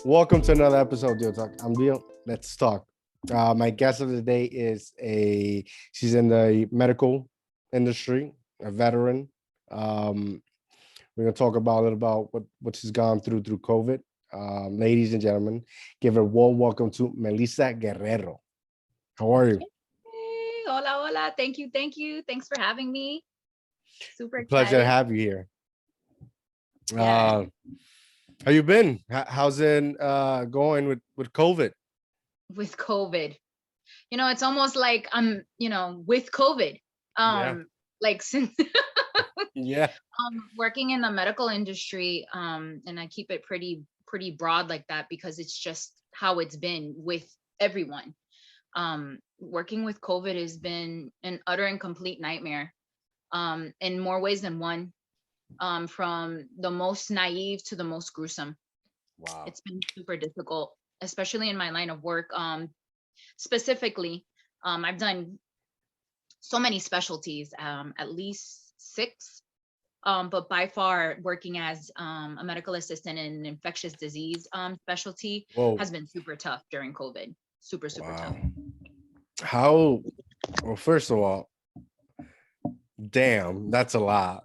Welcome to another episode of DioTalk. I'm Dio. Let's talk. My guest of the day is she's in the medical industry, a veteran. We're gonna talk about a little about what she's gone through COVID. Ladies and gentlemen, give a warm welcome to Melissa Guerrero. How are you? Hey, hola, hola. Thank you. Thanks for having me. Super Pleasure to excited. have you here. Yeah, How you been? How's it going with COVID? with COVID. It's almost like I'm, with COVID. Yeah, Like since yeah, working in the medical industry, and I keep it pretty broad like that because it's just how it's been with everyone. Working with COVID has been an utter and complete nightmare, in more ways than one. From the most naive to the most gruesome. wow. It's been super difficult, especially in my line of work. Specifically, I've done so many specialties, at least six. But by far, working as a medical assistant in infectious disease specialty Whoa, has been super tough during COVID. Super, super tough. wow. How? Well, first of all, damn, that's a lot.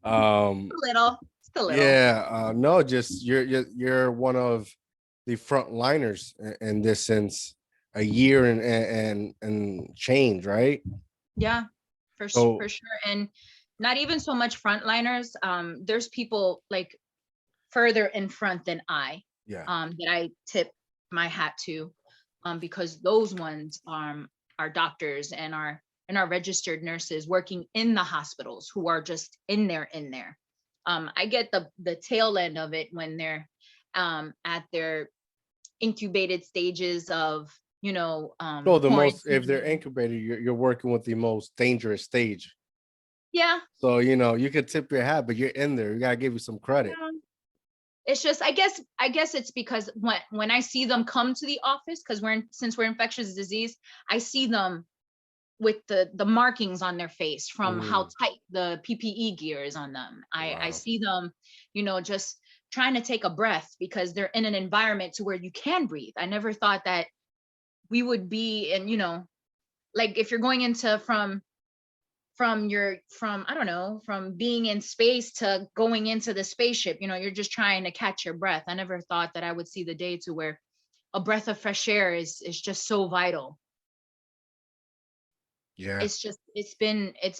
Um, A little, just a little. yeah, no, just you're one of the front liners in this sense, a year and change, right? Yeah, So for sure. And not even so much frontliners. There's people like further in front than yeah, that I tip my hat to, because those ones are doctors and are registered nurses working in the hospitals who are just in there. I get the tail end of it when they're at their incubated stages of so the most if they're quarantine. incubated, you're working with the most dangerous stage. Yeah. So you could tip your hat, but you're in there. You gotta give you some credit. Yeah. It's just I guess it's because when I see them come to the office, because since we're infectious disease, I see them with the markings on their face from how Mm, tight the PPE gear is on them. I wow. see them, just trying to take a breath because they're in an environment to where you can breathe. I never thought that we would be in, like if you're going into from I don't know, from being in space to going into the spaceship, you're just trying to catch your breath. I never thought that I would see the day to where a breath of fresh air is just so vital. Yeah, It's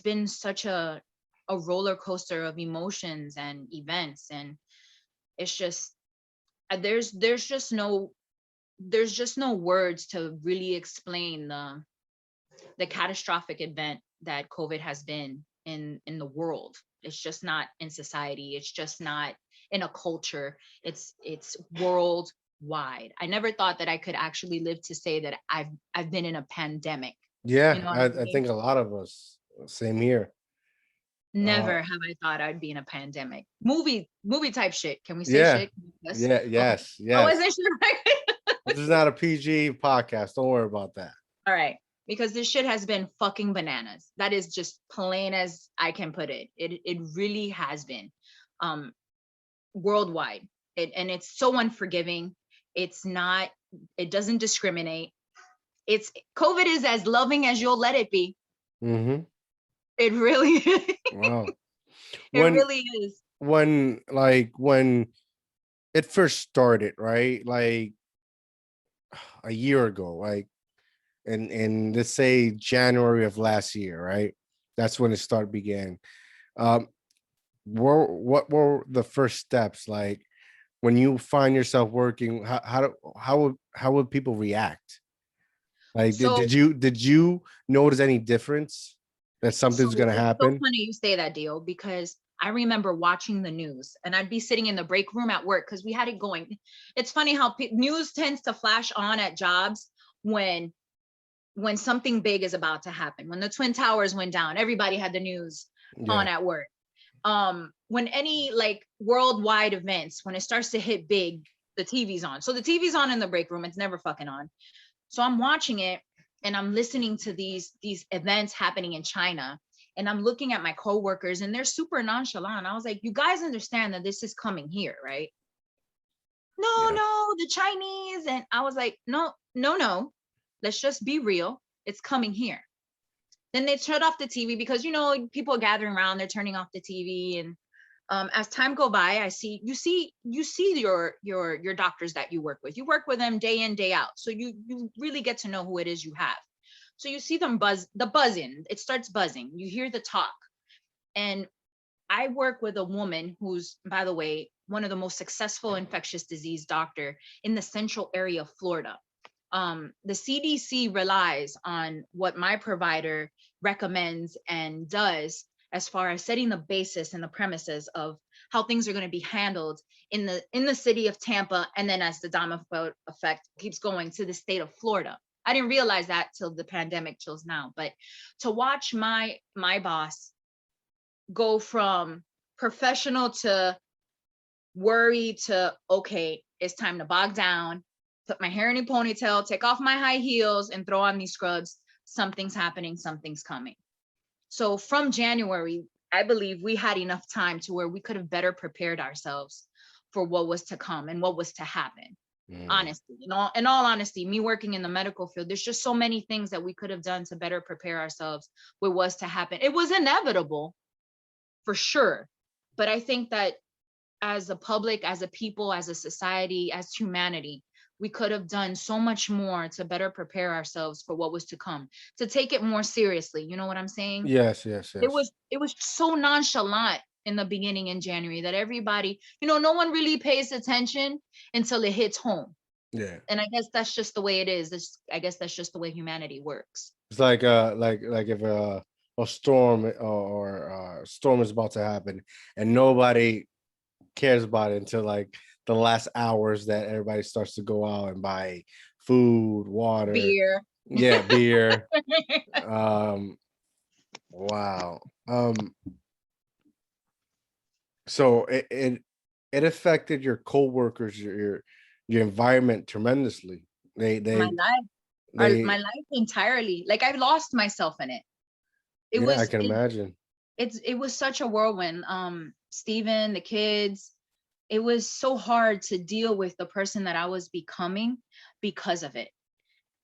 been such a roller coaster of emotions and events, and it's just there's just no words to really explain the catastrophic event that COVID has been in the world. It's just not in society. It's just not in a culture. It's worldwide. I never thought that I could actually live to say that I've been in a pandemic. You yeah. know what I I mean? think a lot of us. Same here. Uh, Never have I thought I'd be in a pandemic. Movie type shit. Can we say yeah, shit? Yes. yeah, Okay. yes, I yes. wasn't sure. This is not a PG podcast. Don't worry about that. All right. Because this shit has been fucking bananas. That is just plain as I can put it. It really has been. Um Worldwide. And it's so unforgiving. It's not, it doesn't discriminate. It's COVID is as loving as you'll let it be. Hmm. It really Wow. it When really is. when it first started, right? Like a year ago, like in let's say January of last year, right? That's when it start began. Um, what were the first steps like when you find yourself working? How would people react? Like, So did you notice any difference that so something's gonna it's so happen? funny you say that, deal, because I remember watching the news and I'd be sitting in the break room at work because we had it going. It's funny how news tends to flash on at jobs when when something big is about to happen. When the Twin Towers went down, everybody had the news Yeah, on at work. When any like worldwide events, when it starts to hit big, the TV's on. So the TV's on in the break room. It's never fucking on. So I'm watching it and I'm listening to these events happening in China. And I'm looking at my coworkers and they're super nonchalant. I was like, you guys understand that this is coming here, right? no, Yeah. no, the Chinese. And I was like, no, no, no. Let's just be real. It's coming here. Then they shut off the TV because people are gathering around, they're turning off the TV. And as time go by, you see your doctors that you work with. You work with them day in, day out. So you really get to know who it is you have. So you see them buzzing. It starts buzzing. You hear the talk. And I work with a woman who's, by the way, one of the most successful infectious disease doctor in the central area of Florida. The CDC relies on what my provider recommends and does as far as setting the basis and the premises of how things are going to be handled in the city of Tampa, and then as the domino effect keeps going to the state of Florida. I didn't realize that till the pandemic chills now, but to watch my boss go from professional to worry to, okay, it's time to bog down, put my hair in a ponytail, take off my high heels, and throw on these scrubs. Something's happening, something's coming. So from January, I believe we had enough time to where we could have better prepared ourselves for what was to come and what was to happen. Mm. Honestly, in all honesty, me working in the medical field, there's just so many things that we could have done to better prepare ourselves what was to happen. It was inevitable for sure. But I think that as a public, as a people, as a society, as humanity, we could have done so much more to better prepare ourselves for what was to come, to take it more seriously. You know what I'm saying? Yes, yes, It yes. was it was so nonchalant in the beginning in January that everybody, no one really pays attention until it hits home. Yeah. And I guess that's just the way it is. I guess that's just the way humanity works. It's like if a storm or storm is about to happen and nobody cares about it until like the last hours that everybody starts to go out and buy food, water, Beer. yeah, beer. Um, wow. So it affected your coworkers, your environment tremendously. They My they life, my they life entirely. Like I lost myself in it. It yeah, I was can it, imagine. it was such a whirlwind. Steven, the kids, it was so hard to deal with the person that I was becoming because of it.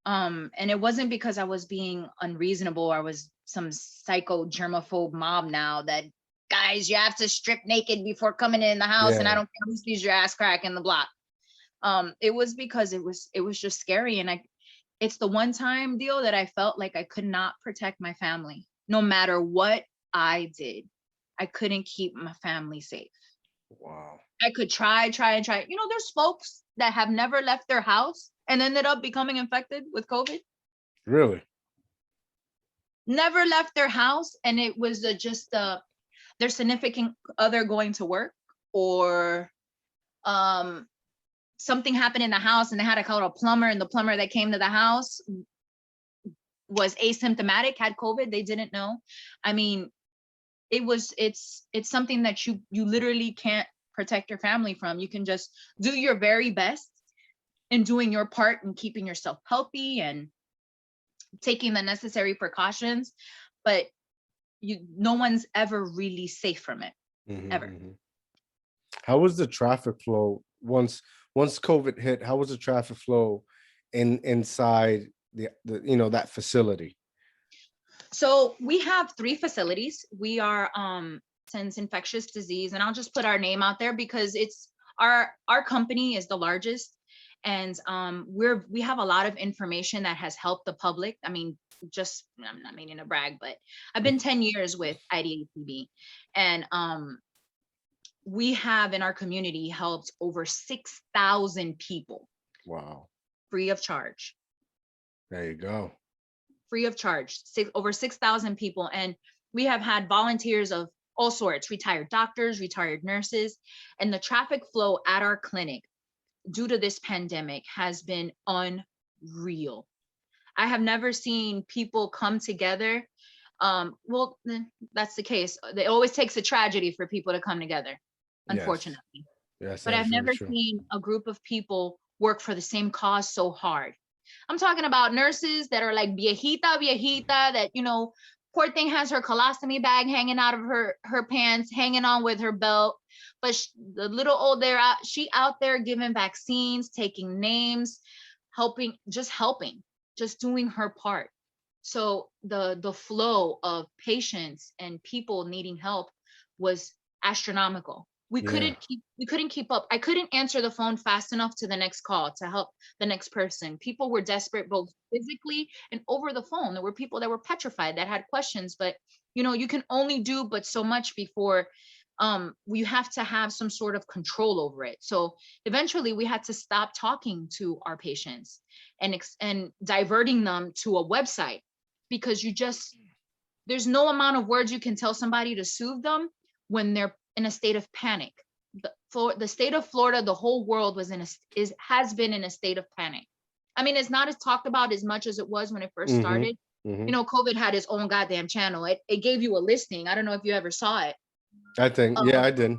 And it wasn't because I was being unreasonable or I was some psycho germaphobe mob now that, guys, you have to strip naked before coming in the house, and I Yeah. don't care who sees your ass crack in the block. It was because it was just scary. And it's the one time deal that I felt like I could not protect my family. No matter what I did, I couldn't keep my family safe. Wow. I could try and try. There's folks that have never left their house and ended up becoming infected with COVID. Really? Never left their house, and it was just their significant other going to work, or um something happened in the house and they had to call a plumber, and the plumber that came to the house was asymptomatic, had COVID, they didn't know. I mean, it's something that you literally can't protect your family from. You can just do your very best in doing your part and keeping yourself healthy and taking the necessary precautions, but no one's ever really safe from it, Mhm, ever. mhm. How was the traffic flow once COVID hit? How was the traffic flow inside the that facility? So we have 3 facilities. We are since infectious disease, and I'll just put our name out there because it's our company is the largest, and we have a lot of information that has helped the public. I mean, just, I'm not meaning to brag, but I've been 10 years with IDATB, and we have in our community helped over 6,000 people Wow. free of charge. There you go. Free of charge, over 6,000 people. And we have had volunteers of all sorts, retired doctors, retired nurses, and the traffic flow at our clinic due to this pandemic has been unreal. I have never seen people come together. Well, that's the case. It always takes a tragedy for people to come together, Yes. unfortunately. Yes, But that I've is very never true. seen a group of people work for the same cause so hard. I'm talking about nurses that are like viejita, that, poor thing has her colostomy bag hanging out of her pants, hanging on with her belt. but the little old there out, she out there giving vaccines, taking names, helping, just doing her part. So the flow of patients and people needing help was astronomical. Yeah. We couldn't keep up. I couldn't answer the phone fast enough to the next call to help the next person. People were desperate both physically and over the phone. There were people that were petrified that had questions, but you can only do but so much before you have to have some sort of control over it. So eventually we had to stop talking to our patients and diverting them to a website, because there's no amount of words you can tell somebody to soothe them when they're in a state of panic. For the state of Florida, the whole world has been in a state of panic. I mean, it's not as talked about as much as it was when it first Mm-hmm. started. Mm-hmm. COVID had its own goddamn channel. It gave you a listing. I don't know if you ever saw it. I think, yeah, Of I did.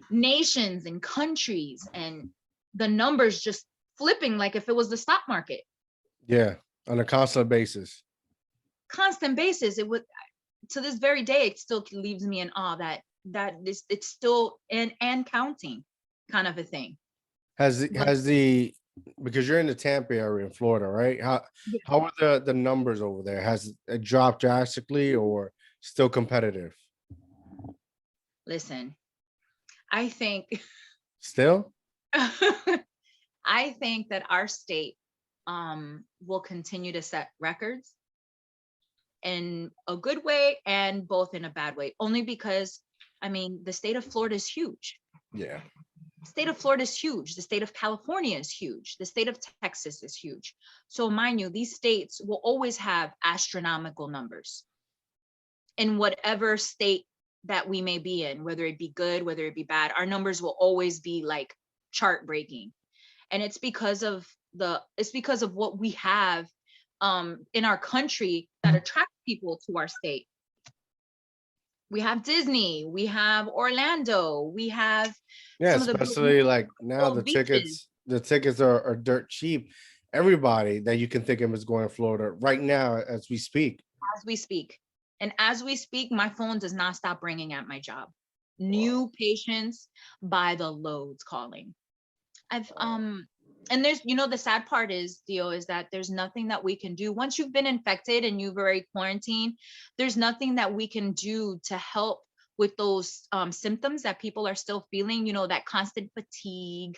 nations and countries, and the numbers just flipping like if it was the stock market. Yeah, on a constant basis. Constant basis. It would, to this very day, it still leaves me in awe that this it's still and counting kind of a thing. But Has the because you're in the Tampa area in Florida, right? How are the numbers over there? Has it dropped drastically or still competitive? listen, I think Still? I think that our state will continue to set records in a good way and both in a bad way, only because I mean the state of Florida is huge. Yeah. State of Florida is huge. The state of California is huge. The state of Texas is huge. So mind you, these states will always have astronomical numbers in whatever state that we may be in, whether it be good, whether it be bad. Our numbers will always be like chart breaking. And it's because of what we have in our country that attracts people to our state. We have Disney, we have Orlando, we have Yeah, some of the especially like now beautiful beaches. the tickets are dirt cheap. Everybody that you can think of is going to Florida right now as we speak. As we speak. And as we speak, my phone does not stop ringing at my job. New patients by the loads calling. I've and there's the sad part is, Dio, is that there's nothing that we can do once you've been infected and you've already quarantined. There's nothing that we can do to help with those symptoms that people are still feeling, that constant fatigue.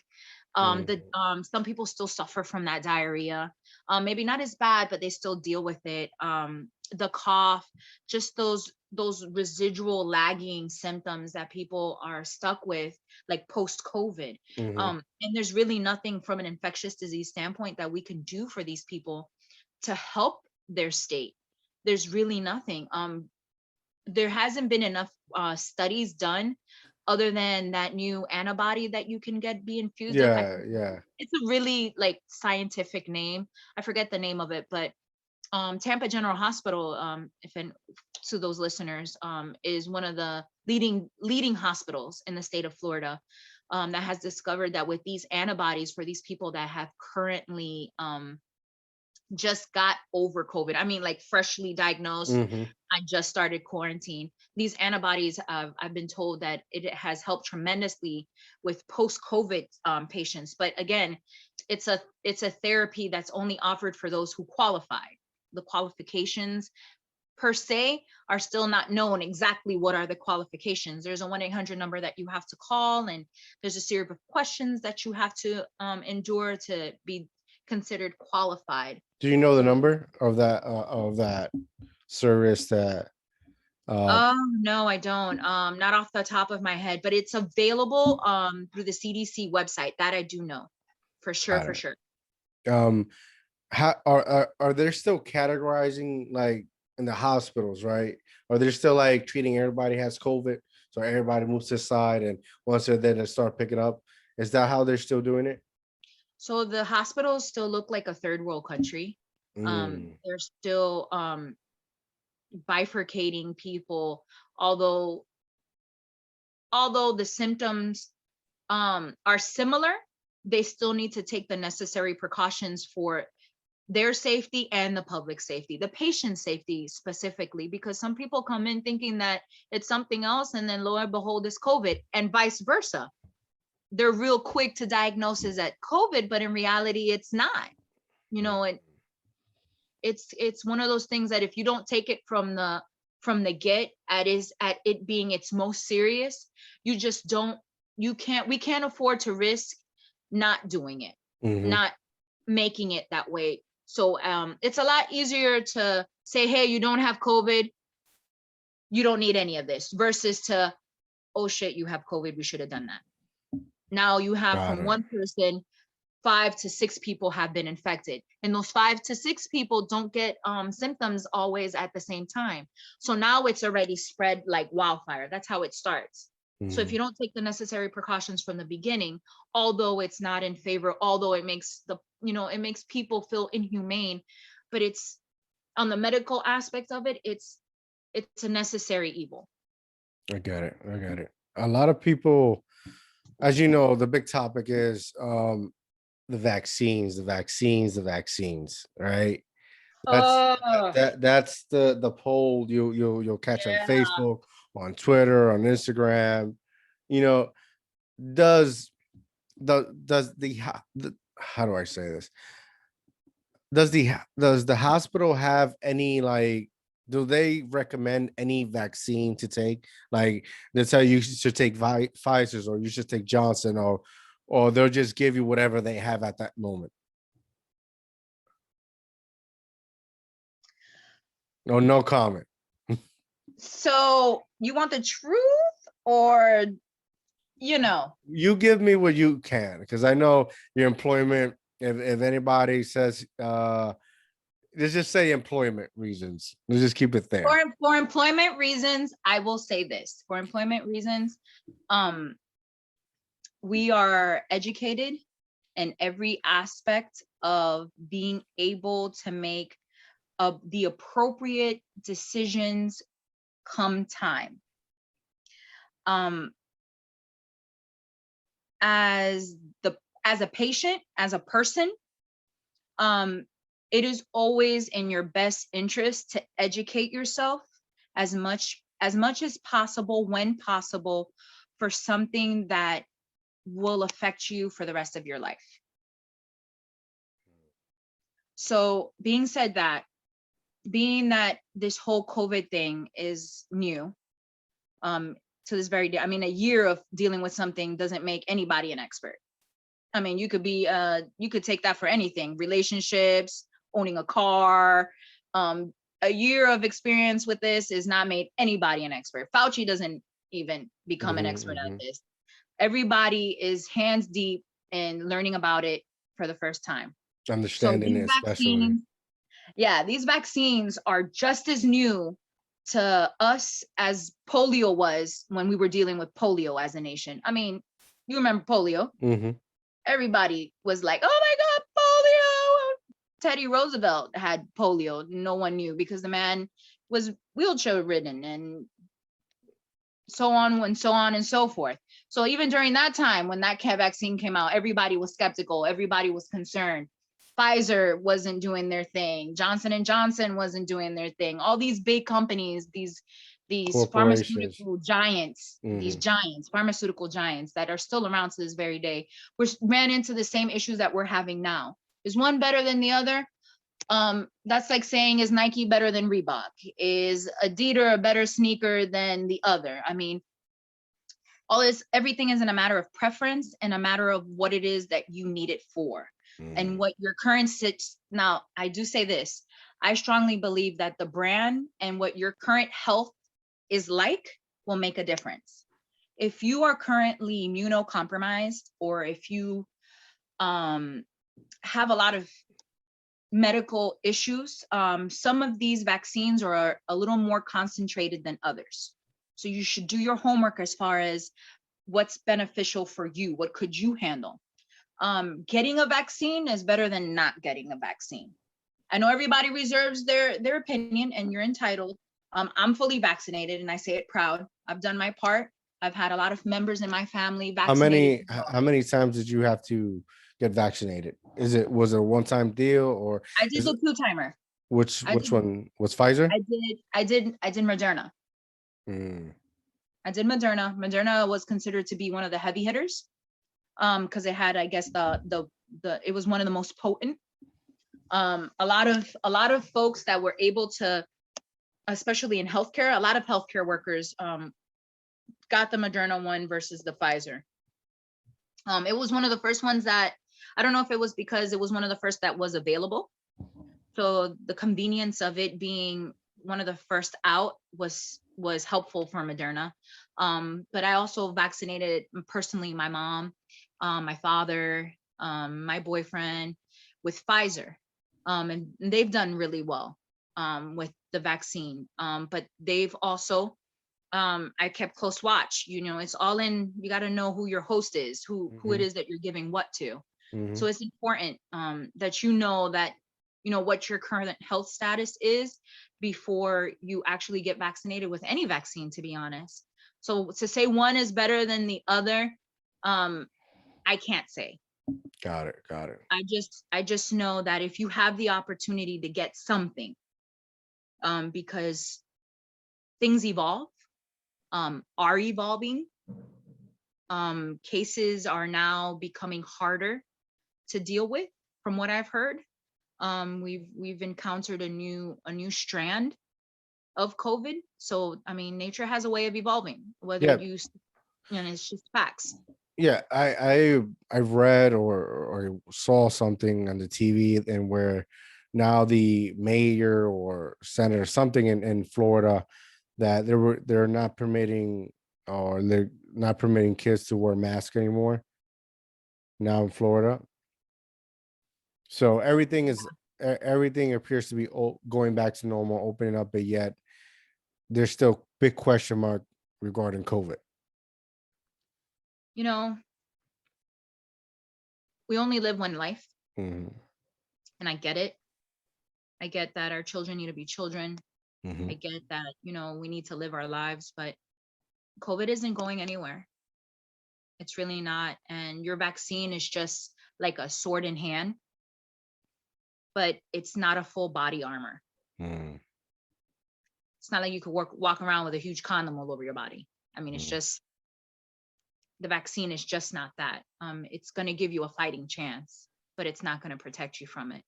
Some people still suffer from that diarrhea. Maybe not as bad, but they still deal with it. The cough, just those residual lagging symptoms that people are stuck with, like post-COVID. Mhm. And there's really nothing from an infectious disease standpoint that we can do for these people to help their state. There's really nothing. There hasn't been enough studies done other than that new antibody that you can be infused with. Yeah. It's a really like scientific name. I forget the name of it, but Tampa General Hospital, to those listeners, is one of the leading hospitals in the state of Florida, that has discovered that with these antibodies for these people that have currently just got over COVID. I mean, like freshly diagnosed. Hmm. I just started quarantine. These antibodies, I've been told that it has helped tremendously with post-COVID patients. But again, it's a therapy that's only offered for those who qualify. The qualifications per se are still not known exactly what are the qualifications. There's a 1-800 number that you have to call, and there's a series of questions that you have to endure to be considered qualified. Do you know the number of that service that Oh, no, I don't. Not off the top of my head, but it's available through the CDC website. That I do know. For sure, got for it. sure. Um how are they still categorizing like in the hospitals, right? Are they still like treating everybody has COVID? So everybody moves to the side and once they're there they start picking up. Is that how they're still doing it? So the hospitals still look like a third world country. Mm, They're still bifurcating people, although the symptoms are similar, they still need to take the necessary precautions for their safety and the public safety, the patient safety specifically, because some people come in thinking that it's something else, and then lo and behold, it's COVID, and vice versa. They're real quick to diagnose as at COVID, but in reality, it's not. You know, and it's one of those things that if you don't take it from the get at it being its most serious, you just don't, we can't afford to risk not doing it, Mm-hmm. not making it that way. So it's a lot easier to say, hey, you don't have COVID, you don't need any of this, versus to, oh shit, you have COVID, we should have done that. Now you have Got from it. one person, 5 to 6 people have been infected, and those 5 to 6 people don't get symptoms always at the same time. So now it's already spread like wildfire. That's how it starts. So if Mm-hmm. you don't take the necessary precautions from the beginning, although it's not in favor, although it makes it makes people feel inhumane, but it's on the medical aspect of it, it's a necessary evil. I get it. I get it. A lot of people, as you know, the big topic is the vaccines, the vaccines, right? That's Oh, that's the poll you'll catch on yeah. Facebook, on Twitter, on Instagram. You know, does the how do I say this? Does the hospital have any, like, do they recommend any vaccine to take? Like, they tell you should take Pfizer's, or you should take Johnson, or they'll just give you whatever they have at that moment. No, no comment. So you want the truth, or you know? You give me what you can, because I know your employment. If anybody says let's just say employment reasons. Let's just keep it there. For employment reasons, I will say this. For employment reasons, um, we are educated in every aspect of being able to make the appropriate decisions come time. Um, as a patient, as a person, it is always in your best interest to educate yourself as much as possible, when possible, for something that will affect you for the rest of your life. So being said that, being that this whole COVID thing is new, to this very day, I mean, a year of dealing with something doesn't make anybody an expert. I mean, you could take that for anything, relationships, owning a car. A year of experience with this is not made anybody an expert. Fauci doesn't even become an expert at Mhm. this. Everybody is hands deep in learning about it for the first time. So Understanding these it, especially. vaccines, yeah, these vaccines are just as new to us as polio was when we were dealing with polio as a nation. I mean, you remember polio? Hmm. Everybody was like, "Oh my God, polio!" Teddy Roosevelt had polio. No one knew because the man was wheelchair ridden, and so on and so on and so forth. So even during that time, when that vaccine came out, everybody was skeptical. Everybody was concerned. Pfizer wasn't doing their thing. Johnson and Johnson wasn't doing their thing. All these big companies, these Corporations. pharmaceutical giants, these Hmm. giants, pharmaceutical giants that are still around to this very day, which ran into the same issues that we're having now. Is one better than the other? That's like saying, is Nike better than Reebok? Is Adidas a better sneaker than the other? I mean, everything is in a matter of preference and a matter of what it is that you need it for, and Hmm. what your current sits. Now, I do say this. I strongly believe that the brand and what your current health is like will make a difference. If you are currently immunocompromised, or if you um, have a lot of medical issues, some of these vaccines are a little more concentrated than others. So you should do your homework as far as what's beneficial for you. What could you handle? Getting a vaccine is better than not getting a vaccine. I know everybody reserves their opinion, and you're entitled. I'm fully vaccinated, and I say it proud. I've done my part. I've had a lot of members in my family How vaccinated many as how well. how many times did you have to get vaccinated? Was it a one-time deal, or I did is it the two timer. I which did one was Pfizer? I did Moderna. Mm, I did Moderna. Moderna was considered to be one of the heavy hitters, because it had, I guess, the it was one of the most potent. A lot of folks that were able to, especially in healthcare, a lot of healthcare workers got the Moderna one versus the Pfizer. It was one of the first ones that, I don't know if it was because it was one of the first that was available. So the convenience of it being one of the first out was helpful for Moderna. But I also vaccinated personally my mom, my father, my boyfriend with Pfizer. And they've done really well with the vaccine. But they've also, I kept close watch. It's all in, you got to know who your host is, who it mhm, is that you're giving what to. So mhm. it's important that what your current health status is before you actually get vaccinated with any vaccine, to be honest. So to say one is better than the other, I can't say. Got it. Got it. I just know that if you have the opportunity to get something, because things evolve, are evolving, cases are now becoming harder to deal with, from what I've heard. We've encountered a new strand of COVID. So I mean, nature has a way of evolving, whether Yeah, it's just facts. yeah. I read or saw something on the TV, and where now the mayor or senator something in Florida, that they're not permitting, or they're not permitting kids to wear masks anymore now in Florida. So everything appears to be going back to normal, opening up, but yet there's still big question mark regarding COVID. You know, we only live one life, Hmm. and I get it. I get that our children need to be children. Hmm. I get that, we need to live our lives, but COVID isn't going anywhere. It's really not. And your vaccine is just like a sword in hand, but it's not a full body armor. Hmm. It's not like you could walk around with a huge condom all over your body. I mean, it's Hmm. just, the vaccine is just not that. It's going to give you a fighting chance, but it's not going to protect you from it.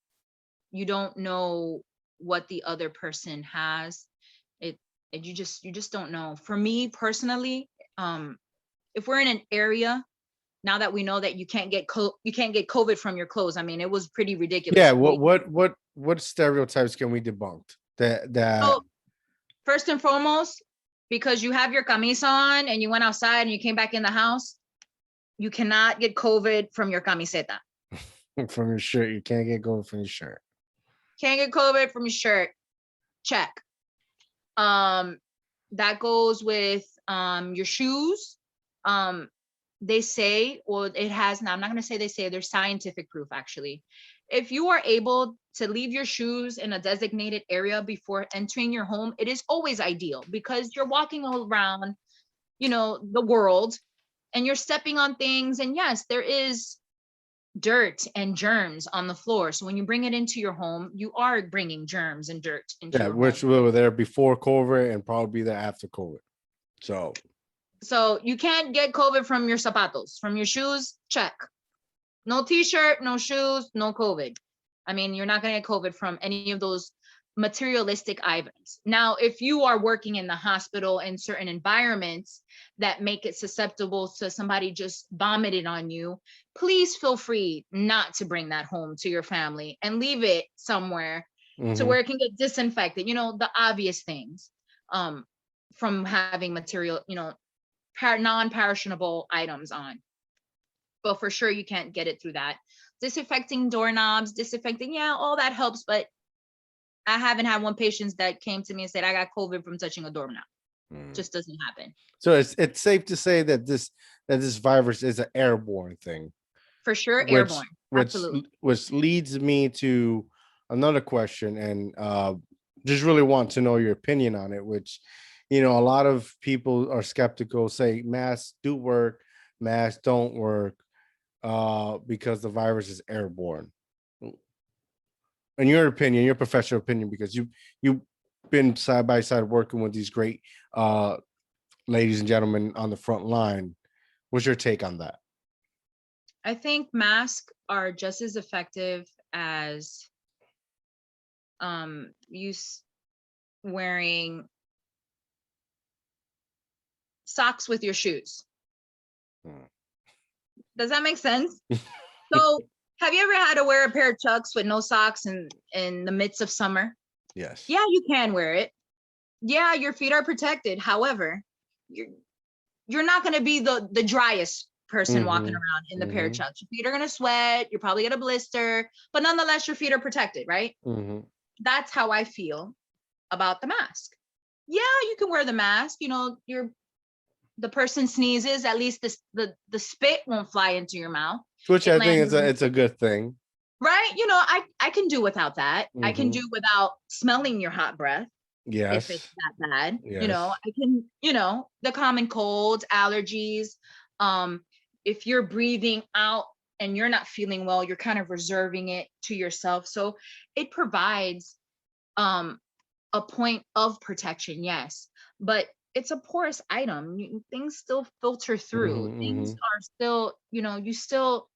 You don't know what the other person has. It, you just don't know. For me personally, if we're in an area now that we know that you can't get COVID from your clothes. I mean, it was pretty Yeah. ridiculous. What stestereotypes can we debunk? That. So first and foremost, because you have your camisa on and you went outside and you came back in the house, you cannot get COVID from your camiseta. From your shirt, you can't get going from your shirt. Can't get COVID from your shirt. Check. Um, that goes with your shoes. Um, they say, or it has now, I'm not going to say they say, there's scientific proof actually. If you are able to leave your shoes in a designated area before entering your home, it is always ideal because you're walking around, the world, and you're stepping on things. And yes, there is dirt and germs on the floor. So when you bring it into your home, you are bringing germs and dirt into Yeah, your home. which we were there before COVID and probably be there after COVID. So you can't get COVID from your zapatos, from your shoes. Check. No t-shirt, no shoes, no COVID. I mean, you're not going to get COVID from any of those materialistic items. Now, if you are working in the hospital in certain environments that make it susceptible to somebody just vomiting on you, please feel free not to bring that home to your family and leave it somewhere to Mhm. where it can get disinfected, the obvious things, from having material, non-perishable items on. But for sure you can't get it through that. Disinfecting doorknobs, disinfecting, yeah, all that helps, but I haven't had one patient that came to me and said, I got COVID from touching a doorknob. Mm. Just doesn't happen. So it's safe to say that this virus is an airborne thing, For sure, which airborne. which Absolutely. which leads me to another question, and just really want to know your opinion on it. Which, a lot of people are skeptical, say masks do work, masks don't work. because the virus is airborne. In your opinion, your professional opinion, because you've been side by side working with these great ladies and gentlemen on the front line. What's your take on that? I think masks are just as effective as wearing socks with your shoes. Does that make sense? So have you ever had to wear a pair of Chucks with no socks in the midst of summer? Yes. Yeah, you can wear it. Yeah, your feet are protected. However, you're not going to be the driest person walking around in the pair of Chucks. Your feet are going to sweat. You're probably going to blister, but nonetheless, your feet are protected, right? That's how I feel about the mask. Yeah, you can wear the mask. You know, the person sneezes, at least the spit won't fly into your mouth. Which I think it's a good thing. Right? You know, I can do without that. I can do without smelling your hot breath. Yes. If it's that bad. Yes. You know, I can, the common colds, allergies. If you're breathing out and you're not feeling well, you're kind of reserving it to yourself. So it provides a point of protection, yes, but it's a porous item. Things still filter through. Things are still, you still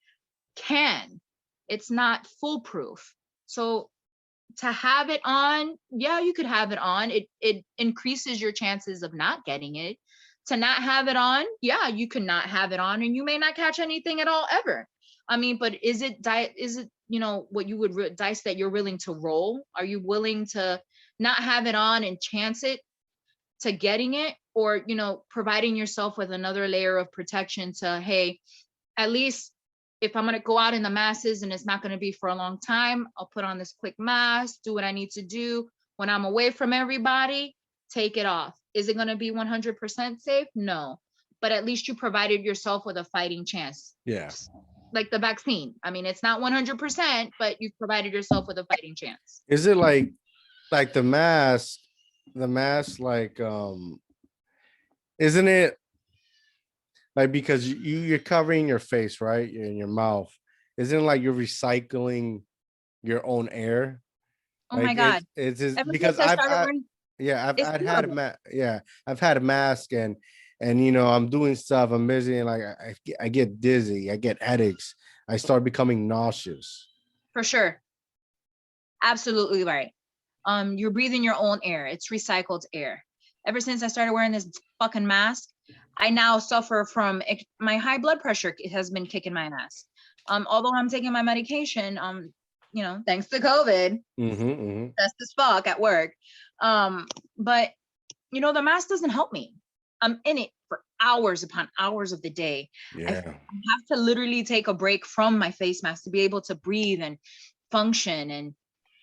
can. It's not foolproof. So to have it on, yeah, you could have it on. It increases your chances of not getting it. To not have it on, yeah, you could not have it on and you may not catch anything at all ever. I mean, but is it what you would dice that you're willing to roll? Are you willing to not have it on and chance it to getting it, or providing yourself with another layer of protection to, hey, at least if I'm going to go out in the masses and it's not going to be for a long time, I'll put on this quick mask, do what I need to do. When I'm away from everybody, take it off. Is it going to be 100% safe? No, but at least you provided yourself with a fighting chance. Yeah. Like the vaccine. I mean, it's not 100%, but you've provided yourself with a fighting chance. Is it like the mask, like, isn't it like, because you're covering your face, right? In your mouth. Isn't it like you're recycling your own air? Oh my God. It's just Ever because since I started wearing, I've had I've had a mask, and I'm doing stuff, I'm busy, and like I get dizzy, I get headaches, I start becoming nauseous. For sure. Absolutely right. You're breathing your own air. It's recycled air. Ever since I started wearing this fucking mask, I now suffer from my high blood pressure. It has been kicking my ass. Although I'm taking my medication, thanks to COVID, that's as fuck at work. But the mask doesn't help me. I'm in it for hours upon hours of the day. Yeah. I have to literally take a break from my face mask to be able to breathe and function, and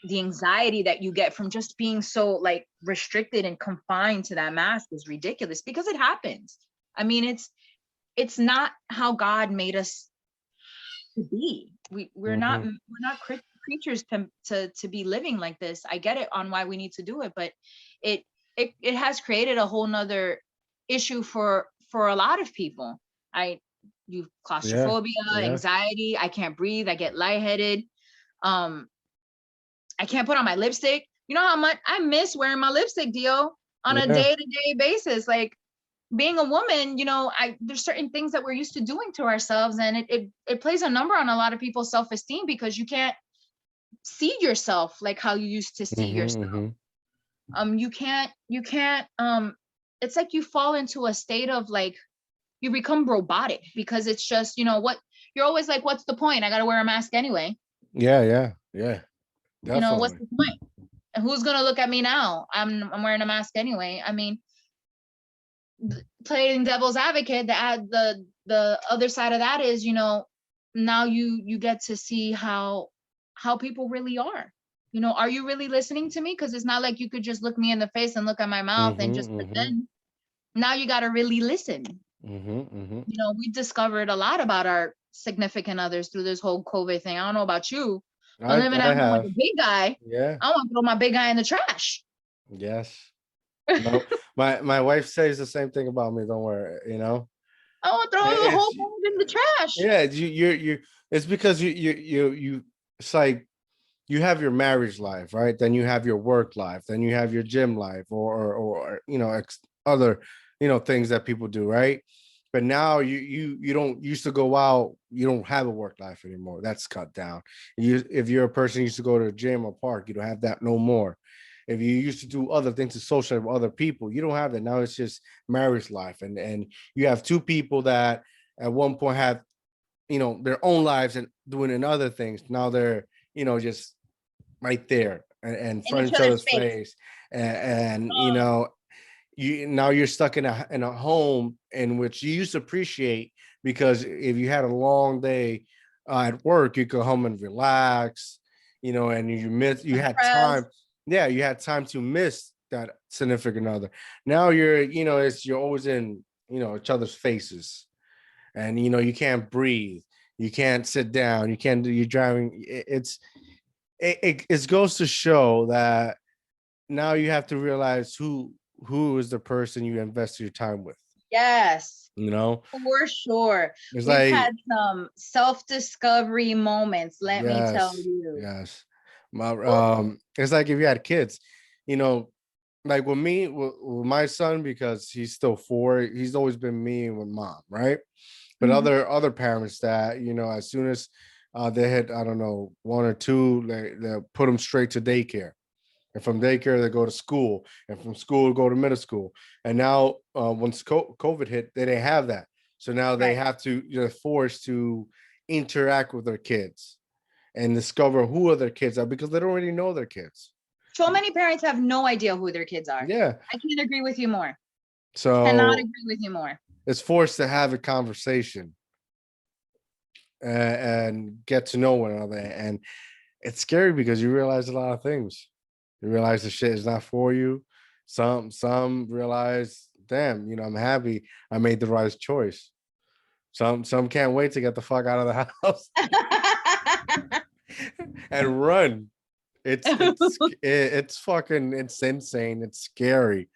the anxiety that you get from just being so like restricted and confined to that mask is ridiculous, because it happens. I mean, it's not how God made us to be. We're not creatures to be living like this. I get it on why we need to do it, but it has created a whole nother issue for a lot of people. You claustrophobia, anxiety, I can't breathe, I get lightheaded. I can't put on my lipstick. You know how much I miss wearing my lipstick, Dio, on a day-to-day basis. Like, being a woman, there's certain things that we're used to doing to ourselves, and it plays a number on a lot of people's self-esteem, because you can't see yourself like how you used to see yourself. You can't, it's like you fall into a state of like, you become robotic, because it's just, what you're always like, what's the point? I got to wear a mask anyway. Yeah. Definitely. What's the point? And who's going to look at me now? I'm wearing a mask anyway. I mean, playing devil's advocate, the other side of that is, now you get to see how people really are. Are you really listening to me? Because it's not like you could just look me in the face and look at my mouth and just pretend. Now you got to really listen. We discovered a lot about our significant others through this whole COVID thing. I don't know about you. I'm living at home with a big guy. Yeah. I want to throw my big guy in the trash. Yes. No, my wife says the same thing about me. Don't worry, Oh, throw the whole It's bag in the trash. yeah, you it's because it's like you have your marriage life, right? Then you have your work life, then you have your gym life, or other things that people do, right? But now you don't used to go out, you don't have a work life anymore. That's cut down. If you're a person who used to go to a gym or park, you don't have that no more. If you used to do other things to socialize with other people, you don't have that now. It's just marriage life, and you have two people that at one point had their own lives and doing other things. Now they're just right there and In front each of each other's other's face. face, and Oh, you now you're stuck in a home in which you used to appreciate, because if you had a long day at work, you could home and relax, and you had time. compressed. Yeah, you had time to miss that significant other. Now you're always in each other's faces, and you can't breathe, you can't sit down, you can't do your driving. It goes to show that now you have to realize who is the person you invest your time with. Yes, You know, for sure. it's We've like had some self-discovery moments, let me tell yes, you. yes. My Woo. it's like if you had kids, you know, like with me, with my son, because he's still 4, he's always been me and with mom, right? But Mhm. other parents that as soon as they had, I don't know, 1 or 2, they put them straight to daycare, and from daycare they go to school, and from school go to middle school. And now once COVID hit, they didn't have that, so now they Right. have to forced to interact with their kids and discover who other kids are, because they don't already know their kids. So many parents have no idea who their kids are. Yeah, I can't agree with you more. Cannot so agree with you more. it's forced to have a conversation, and get to know one another. And it's scary because you realize a lot of things. You realize the shit is not for you. Some realize, damn, I'm happy I made the right choice. Some can't wait to get the fuck out of the house and run. It's fucking, it's insane. It's scary.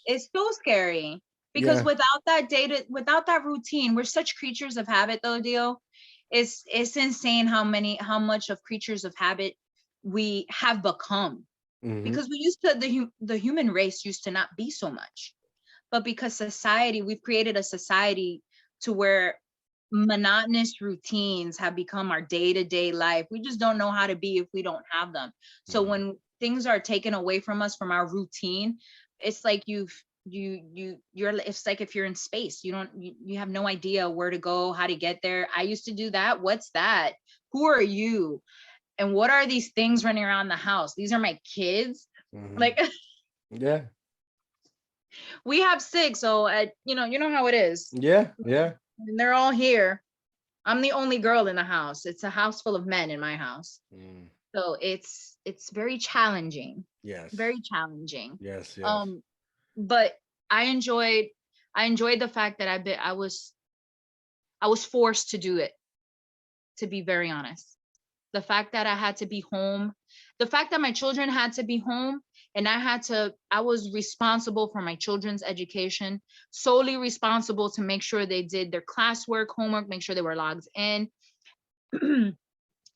It's so scary because Yeah. without that data, without that routine, we're such creatures of habit though, Dio. It's insane how much of creatures of habit we have become. Hmm. Because we used to the human race used to not be so much. But because society, we've created a society to where monotonous routines have become our day-to-day life. We just don't know how to be if we don't have them. So Hmm. when things are taken away from us from our routine, it's like you're it's like if you're in space, you have no idea where to go, how to get there. I used to do that. What's that? Who are you? And what are these things running around the house? These are my kids. Hmm. Like Yeah. we have 6, so you know how it is. Yeah. Yeah. And they're all here. I'm the only girl in the house. It's a house full of men in my house. Mm. So it's very challenging. Yes. Very challenging. Yes. Yes. Um but I enjoyed the fact that I was forced to do it, to be very honest. The fact that I had to be home, the fact that my children had to be home, and I was responsible for my children's education, solely responsible to make sure they did their classwork, homework, make sure they were logged in. It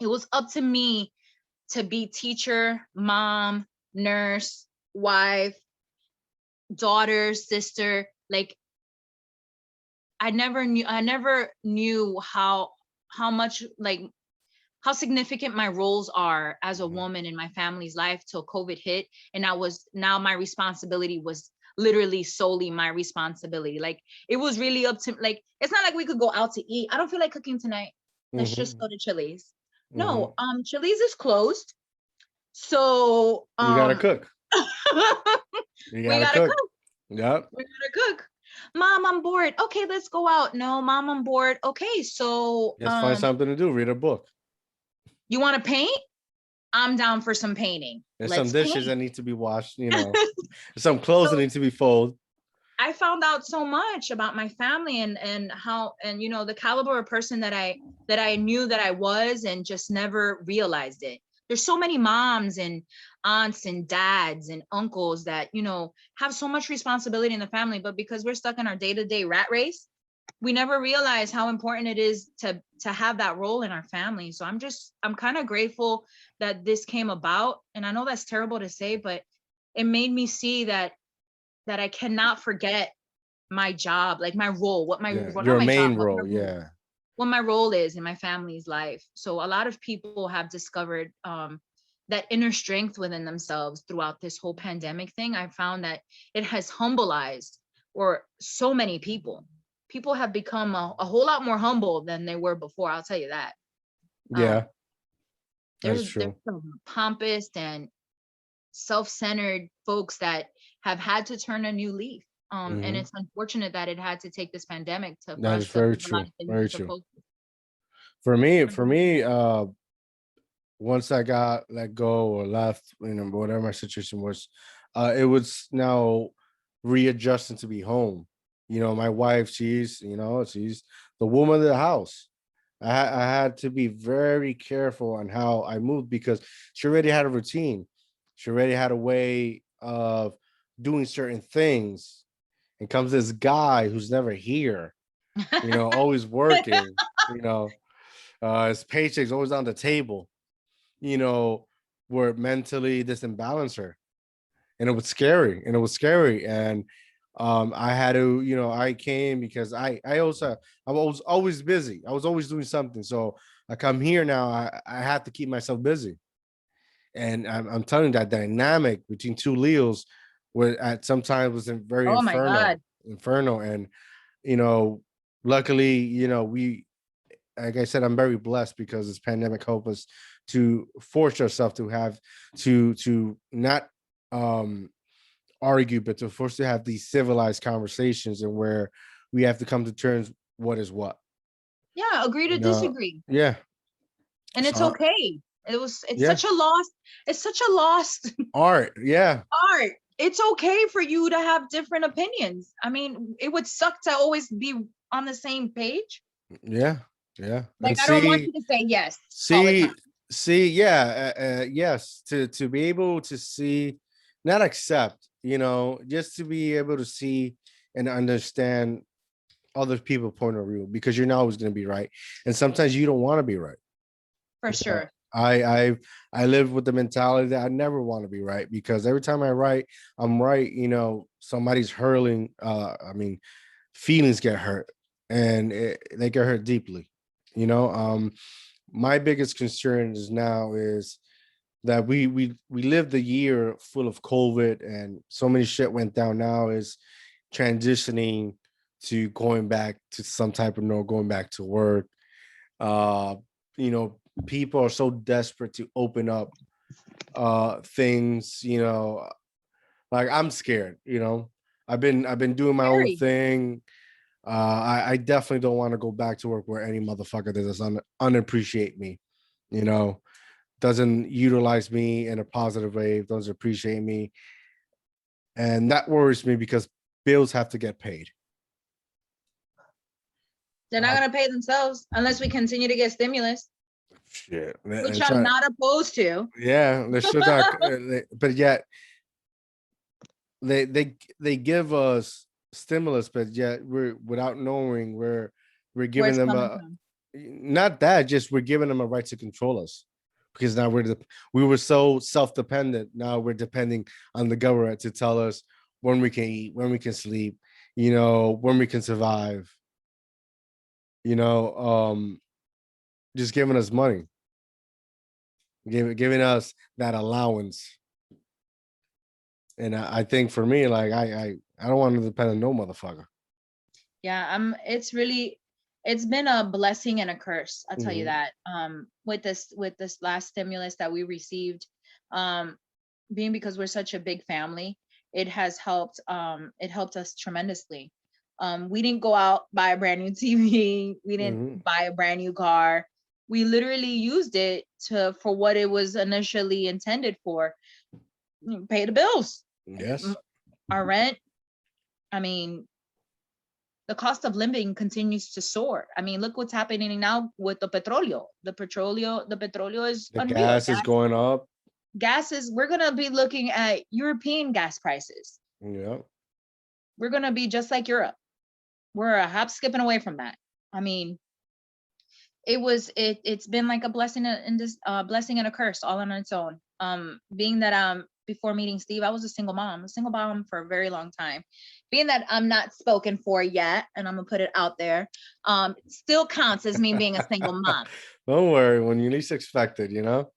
was up to me to be teacher, mom, nurse, wife, daughter, sister. Like I never knew how much, like, how significant my roles are as a Mhm. woman in my family's life till COVID hit. And now my responsibility was literally solely my responsibility. Like it was really up to, like, it's not like we could go out to eat. I don't feel like cooking tonight. Let's just Mhm. go to Chili's. No, Mhm. Chili's is closed. So You gotta cook. You we gotta gotta cook. cook. Yep. We gotta cook. Mom, I'm bored. Okay, let's go out. No, mom, I'm bored. Okay, so Just find something to do. Read a book. you want to paint? I'm down for some painting. There's some Let's dishes paint. that need to be washed. There's some clothes that So need to be folded. I found out so much about my family and how, and the caliber of person that I knew that I was and just never realized it. There's so many moms and aunts and dads and uncles that have so much responsibility in the family, but because we're stuck in our day-to-day rat race, we never realize how important it is to have that role in our family. So I'm kind of grateful that this came about. And I know that's terrible to say, but it made me see that I cannot forget my job, like my role, what my Yeah, well, not your my job, main but role. Yeah. what my role is in my family's life. So a lot of people have discovered that inner strength within themselves throughout this whole pandemic thing. I found that it has humbleized or so many people. People have become a whole lot more humble than they were before. I'll tell you that. Yeah, Um, that's there's true. some pompous and self-centered folks that have had to turn a new leaf. And Hmm. it's unfortunate that it had to take this pandemic to for That us is to very realize true. that you Very need to true. focus. For me, once I got let go or left, whatever my situation was, it was now readjusting to be home. My wife, she's the woman of the house. I had to be very careful on how I moved because she already had a routine. She already had a way of doing certain things. And comes this guy who's never here, always working, you know, his paycheck's always on the table, you know, where mentally this imbalanced her. And it was scary. And I had to, I came because I was always busy. I was always doing something. So I come here now, I have to keep myself busy. And I'm telling you that dynamic between two Leos were at sometimes was very Oh my God. inferno. And, you know, luckily, we, like I said, I'm very blessed because this pandemic helped us to force ourselves to have to not um argue, but to force to have these civilized conversations and where we have to come to terms what is what. Yeah, agree to disagree. Yeah. And it's So okay. It's yeah, such a lost, it's such a lost art. Yeah, art. It's okay for you to have different opinions. I mean, it would suck to always be on the same page. yeah, yeah. Like And I don't want see, you to say yes all the time. see, see. Yeah, yes. To be able to see, not accept. Just to be able to see and understand other people's point of view because you're not always going to be right, and sometimes you don't want to be right. For You know, sure. I live with the mentality that I never want to be right because every time I write, I'm right. Somebody's hurling. I mean, feelings get hurt, and they get hurt deeply. My biggest concern is now is that we lived a year full of COVID and so many shit went down. Now is transitioning to going back to some type of going back to work. uh People are so desperate to open up things, like I'm scared. I've been doing my own Scary. thing. I definitely don't want to go back to work where any motherfucker that does unappreciate me, you know doesn't utilize me in a positive way, doesn't appreciate me. And that worries me because bills have to get paid. They're not uh, gonna pay themselves unless we continue to get stimulus, Shit. which It's I'm not opposed to. yeah, they're still not, but yet they give us stimulus, but yet we're without knowing we're Where giving it's them coming a, from. not that, just we're giving them a right to control us because now we were so self-dependent. Now we're depending on the government to tell us when we can eat, when we can sleep, when we can survive, you know just giving us money, giving us that allowance. And I think for me, like I don't want to depend on no motherfucker. Yeah, it's been a blessing and a curse, I'll tell you Hmm. that. With this last stimulus that we received, um, being because we're such a big family, it helped us tremendously. We didn't go out, buy a brand new TV, we didn't Hmm. buy a brand new car. We literally used it for what it was initially intended for, pay the bills. Yes. Our rent. I mean, the cost of living continues to soar. I mean, look what's happening now with the petroleo. The petroleo is The unreal. gas is going up. We're gonna be looking at European gas prices. Yeah. We're gonna be just like Europe. we're a hop skipping away from that. I mean, it's been like a blessing and this blessing and a curse all on its own. Being that before meeting Steve, I was a single mom for a very long time. Being that I'm not spoken for yet, and I'm gonna put it out there, still counts as me being a single mom. Don't worry, when you least expect it, you know.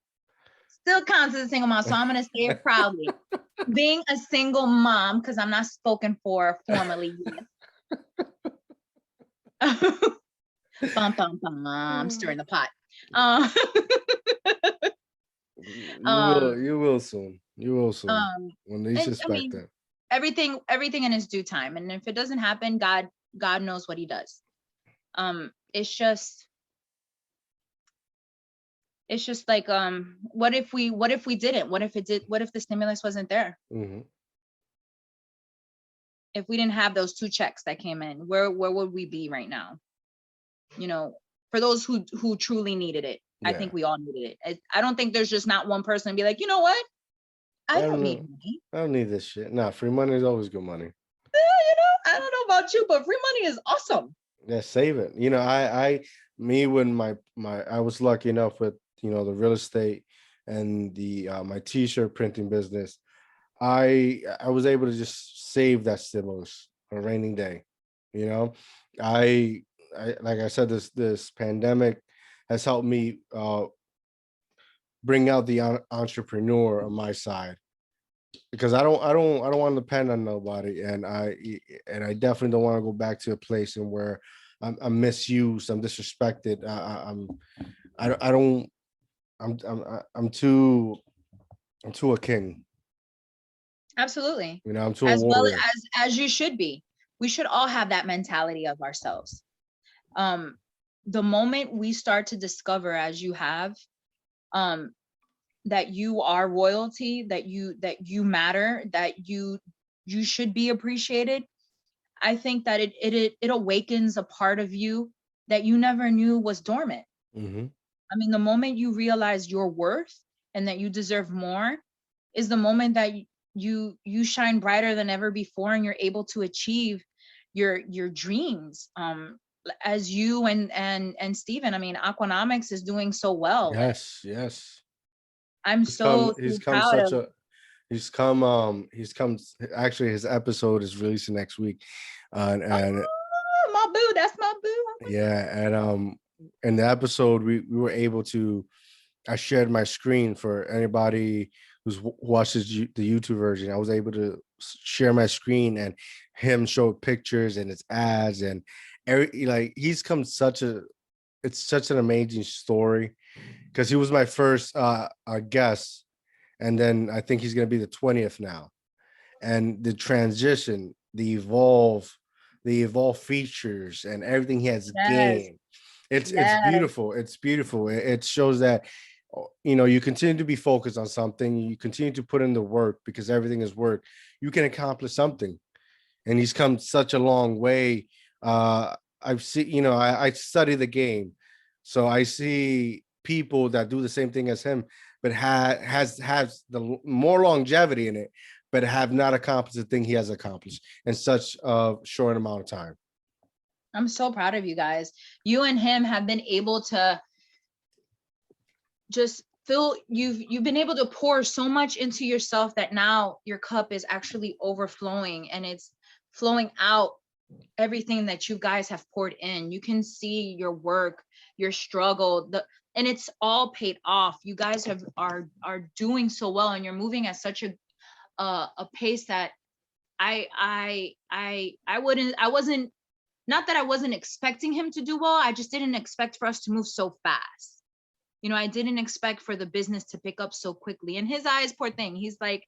Still counts as a single mom, so I'm gonna say it proudly. Being a single mom, because I'm not spoken for formally yet. Bum bum bum, stirring the pot. Um, um, You will soon. You will soon. When they and I suspect mean, that. everything in his due time, and if it doesn't happen, God knows what He does. It's just like, what if we didn't? What if it did? What if the stimulus wasn't there? Hmm. If we didn't have those 2 checks that came in, where would we be right now? You know, for those who truly needed it. I Yeah. think we all needed it. I don't think there's just not one person to be like, you know what? I I don't don't need know. money. I don't need this shit. Nah, free money is always good money. I don't know about you, but free money is awesome. Yeah, save it. You know, me when I was lucky enough with the real estate and the my t-shirt printing business. I was able to just save that stimulus on a raining day. You know, I I like I said, this pandemic has helped me bring out the entrepreneur on my side because I don't want to depend on nobody, and I definitely don't want to go back to a place in where I'm misused, I'm disrespected. I don't I'm too a king. Absolutely. I'm too a As well warrior. as you should be. We should all have that mentality of ourselves. Um, the moment we start to discover, as you have, um, that you are royalty, that you matter, that you should be appreciated, I think that it awakens a part of you that you never knew was dormant. Hmm. I mean, the moment you realize your worth and that you deserve more is the moment that you shine brighter than ever before, and you're able to achieve your dreams. As you and Steven, I mean, Aquanomics is doing so well, and Yes, yes. I'm He's so come proud such of. a he's come actually his episode is releasing next week. And Oh, my boo, that's my boo. yeah, and in the episode we were able to I shared my screen for anybody who watches the YouTube version. I was able to share my screen and him show pictures and his ads and he's come such a it's such an amazing story because he was my first guest, and then I think he's going to be the 20th now. And the transition, the evolve features and everything he has Yes, gained. It's yes, beautiful. It's beautiful. It shows that you continue to be focused on something, you continue to put in the work because everything is work. You can accomplish something, and he's come such a long way. I've seen, I study the game, so I see people that do the same thing as him, but has the more longevity in it, but have not accomplished the thing he has accomplished in such a short amount of time. I'm so proud of you guys. You and him have been able to just fill, you've been able to pour so much into yourself that now your cup is actually overflowing, and it's flowing out everything that you guys have poured in. You can see your work, your struggle, and it's all paid off. You guys are doing so well, and you're moving at such a pace that I wasn't, not that I wasn't expecting him to do well. I just didn't expect for us to move so fast. I didn't expect for the business to pick up so quickly. In his eyes, poor thing, he's like,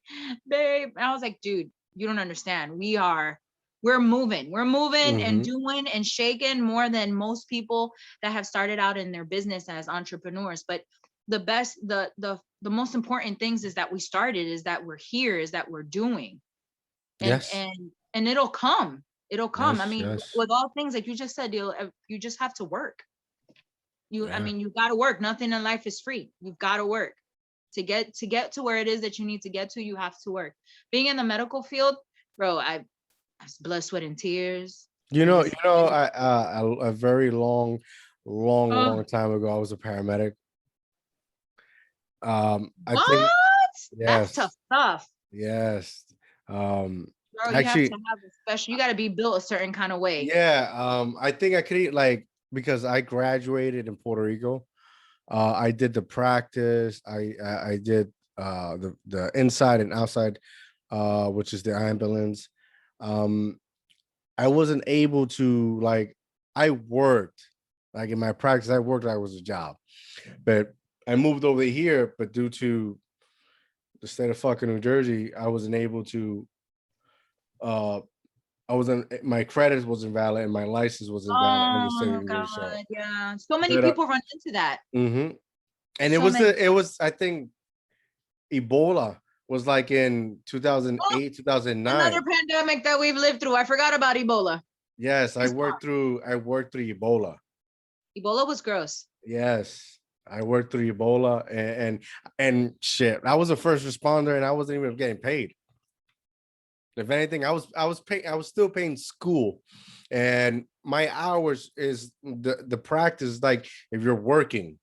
babe. And I was like, dude, you don't understand. We're moving and Hmm. doing and shaking more than most people that have started out in their business as entrepreneurs. But the best, the most important things is that we started, is that we're here, is that we're doing. And Yes, and it'll come. It'll come. I yes, mean, yes. with all things, like you just said, you just have to work. I Yeah. mean, you got to work. Nothing in life is free. You've got to work to get to where it is that you need to get to. You have to work. Being in the medical field, bro, I blood, sweat, and tears. and this. A very long Oh, time ago, I was a paramedic. I think what? That's tough yes, stuff, yes. bro. You have to Actually, have a special. You got to be built a certain kind of way. yeah. I think I could eat like because I graduated in Puerto Rico. I did the practice. I did the inside and outside, which is the ambulance. Um, I wasn't able to like. I worked like in my practice. I worked like it was a job, but I moved over here. But due to the state of fucking New Jersey, I wasn't able to. Uh, I wasn't. My credit wasn't valid and my license wasn't valid in the state of Oh New Jersey. So, God, yeah. So many but people run into that. mhm. And So many. it was I think Ebola was like in Oh, 2008, another 2009. pandemic that we've lived through. I forgot about Ebola. Yes, It's I worked through Ebola. Ebola was gross. Yes. I worked through Ebola and shit. I was a first responder and I wasn't even getting paid. If anything, I was still paying school. And my hours is the practice like if you're working,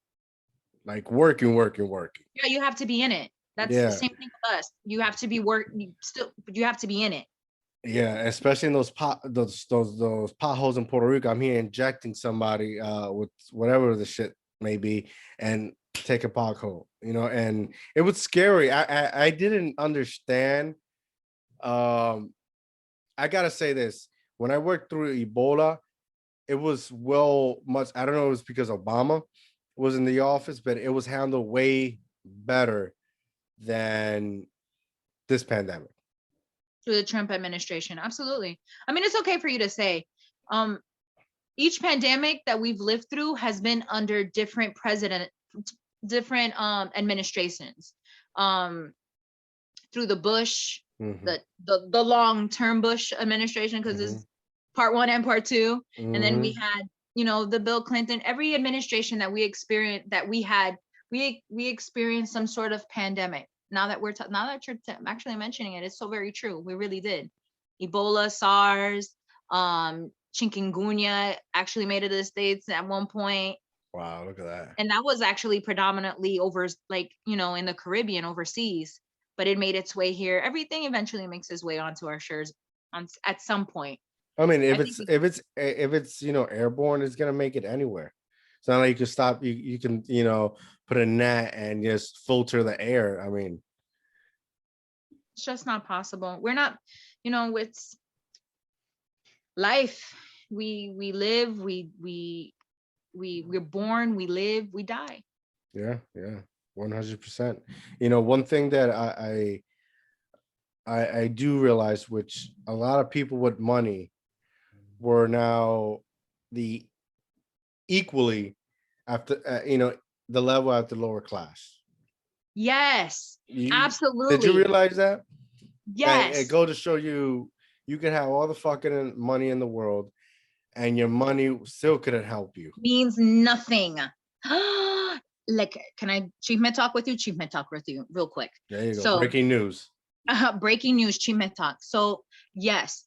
like working. Yeah, you have to be in it. That's the Yeah. same thing with us. You have to be you still, but you have to be in it. Yeah, especially in those potholes in Puerto Rico. I'm here injecting somebody with whatever the shit may be and take a pothole, and it was scary. I didn't understand. Um, I gotta say this. When I worked through Ebola, it was much. I don't know if it was because Obama was in the office, but it was handled way better than this pandemic. Through the Trump administration. Absolutely. I mean, it's okay for you to say. Um, each pandemic that we've lived through has been under different administrations. Um, through the Bush, Hmm. the long-term Bush administration, because Hmm. it's part one and part two. And then we Hmm. had, the Bill Clinton, every administration that we experienced that we had, we experienced some sort of pandemic. Now that you're actually mentioning it, it's so very true. We really did. Ebola, SARS, chikungunya actually made it to the States at one point. Wow, look at that. And that was actually predominantly over, like, in the Caribbean, overseas, but it made its way here. Everything eventually makes its way onto our shores at some point. I mean, I think if it's airborne, it's gonna make it anywhere. It's not like you can stop. You can put a net and just filter the air. I mean, it's just not possible. We're not, it's life. We live, we're born, we live, we die. yeah, 100%. One thing that I do realize, which a lot of people with money were now the equally after the level at the lower class. Yes, Did you absolutely. realize that? It Yes. go to show you, you can have all the fucking money in the world, and your money still couldn't help you. Means nothing. Like, can I achievement talk with you? Achievement talk with you real quick. There you go. So, Breaking news. breaking news, achievement talk. So, yes,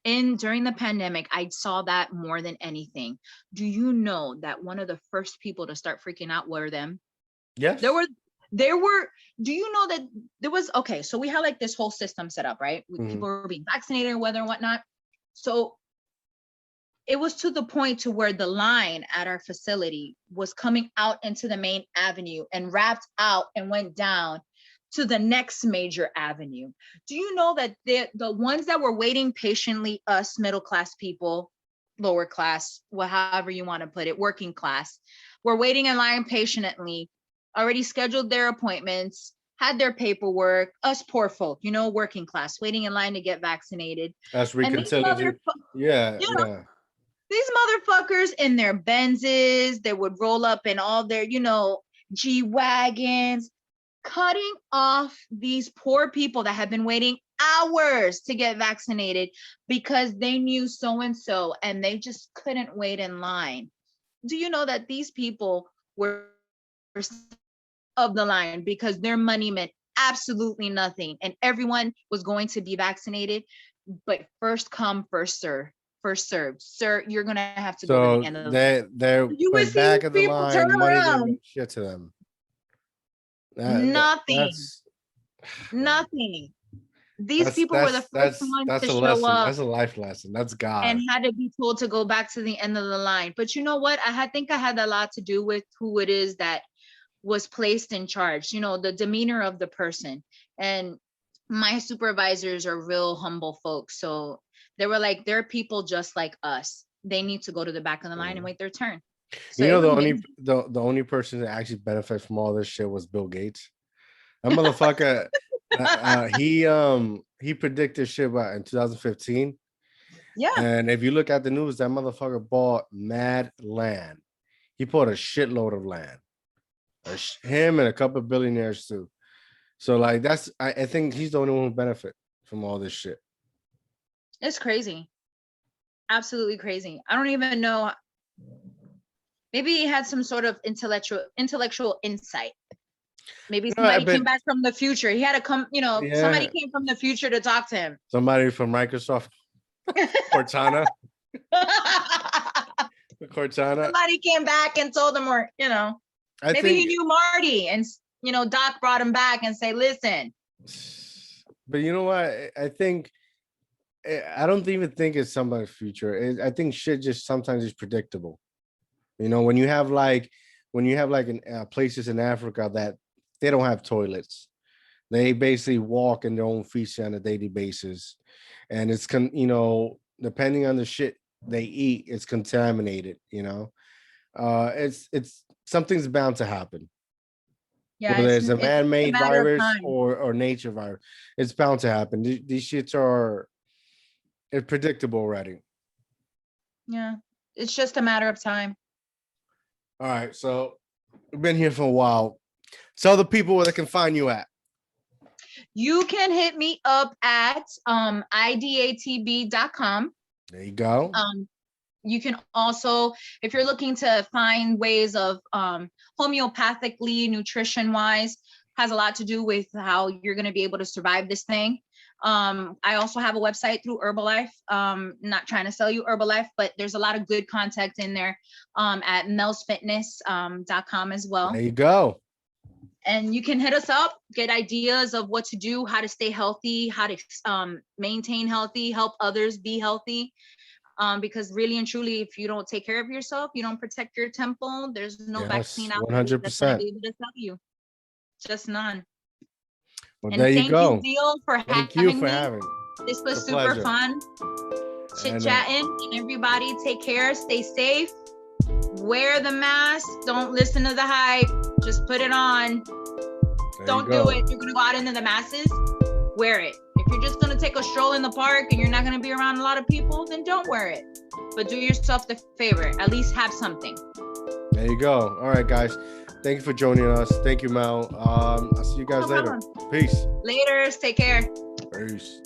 during the pandemic, I saw that more than anything. Do you know that one of the first people to start freaking out were them? There Yes. were, there were. Do you know that there was, okay? So we had like this whole system set up, right? Hmm. People were being vaccinated, whether and whatnot. So it was to the point to where the line at our facility was coming out into the main avenue and wrapped out and went down to the next major avenue. Do you know that the ones that were waiting patiently, us middle class people, lower class, however you want to put it, working class, were waiting in line patiently, already scheduled their appointments, had their paperwork, us poor folk, working class, waiting in line to get vaccinated. As we And these consider to, yeah, yeah. these motherfuckers in their Benzes, they would roll up in all their, G Wagons, cutting off these poor people that have been waiting hours to get vaccinated because they knew so and so and they just couldn't wait in line. Do you know that these people were of the line because their money meant absolutely nothing and everyone was going to be vaccinated, but first come, first serve. first served. Sir, you're gonna have to go to So the end of the they're You would like see back of the people turn line. Money didn't around. mean shit to them. Nothing. That's Nothing. These people were the first ones that's to a show lesson. up That's a life lesson. That's and God. had to be told to go back to the end of the line. But you know what? Think I had a lot to do with who it is that was placed in charge, you know, the demeanor of the person. And my supervisors are real humble folks. So they were like, there are people just like us. They need to go to the back of the line and wait their turn. So You it know, was amazing. the only person that actually benefits from all this shit was Bill Gates. That motherfucker, he predicted shit about in 2015. Yeah. And if you look at the news, that motherfucker bought mad land. He bought a shitload of land. Him and a couple of billionaires too. So like that's I think he's the only one who benefit from all this shit. It's crazy. Absolutely crazy. I don't even know. Maybe he had some sort of intellectual insight. Maybe somebody came back from the future. He had to come, you know, somebody came from the future to talk to him. Somebody from Microsoft. Cortana. Cortana. Somebody came back and told him, or, you know, maybe he knew Marty and, you know, Doc brought him back and say, listen. But you know what? I don't even think it's somebody's future. I think shit just sometimes is predictable. You know, when you have like in places in Africa that they don't have toilets, they basically walk in their own feces on a daily basis, and it's you know, depending on the shit they eat, it's contaminated. You know, it's something's bound to happen. Yeah, whether it's a man-made virus time. or nature virus, it's bound to happen. These shits are it's predictable already. Yeah, it's just a matter of time. All right, so we've been here for a while. Tell the people where they can find you at. You can hit me up at idatb.com. There you go. You can also, if you're looking to find ways of homeopathically, nutrition-wise, has a lot to do with how you're going to be able to survive this thing. I also have a website through Herbalife. Not trying to sell you Herbalife, but there's a lot of good content in there at melsfitness.com as well. There you go. And you can hit us up, get ideas of what to do, how to stay healthy, how to maintain healthy, help others be healthy. Because really and truly, if you don't take care of yourself, you don't protect your temple, there's no vaccine out there that's going to be able to tell you. Just none. Well, and there you go. Thank you, Dio, for having me. This was super fun. Chit-chatting. And everybody take care, stay safe, wear the mask, don't listen to the hype, just put it on. Don't do it. You're going to go out into the masses, wear it. If you're just going to take a stroll in the park and you're not going to be around a lot of people, then don't wear it. But do yourself the favor. At least have something. There you go. All right, guys. Thank you for joining us. Thank you, Mel. I'll see you guys later. Peace. Later. Take care. Peace.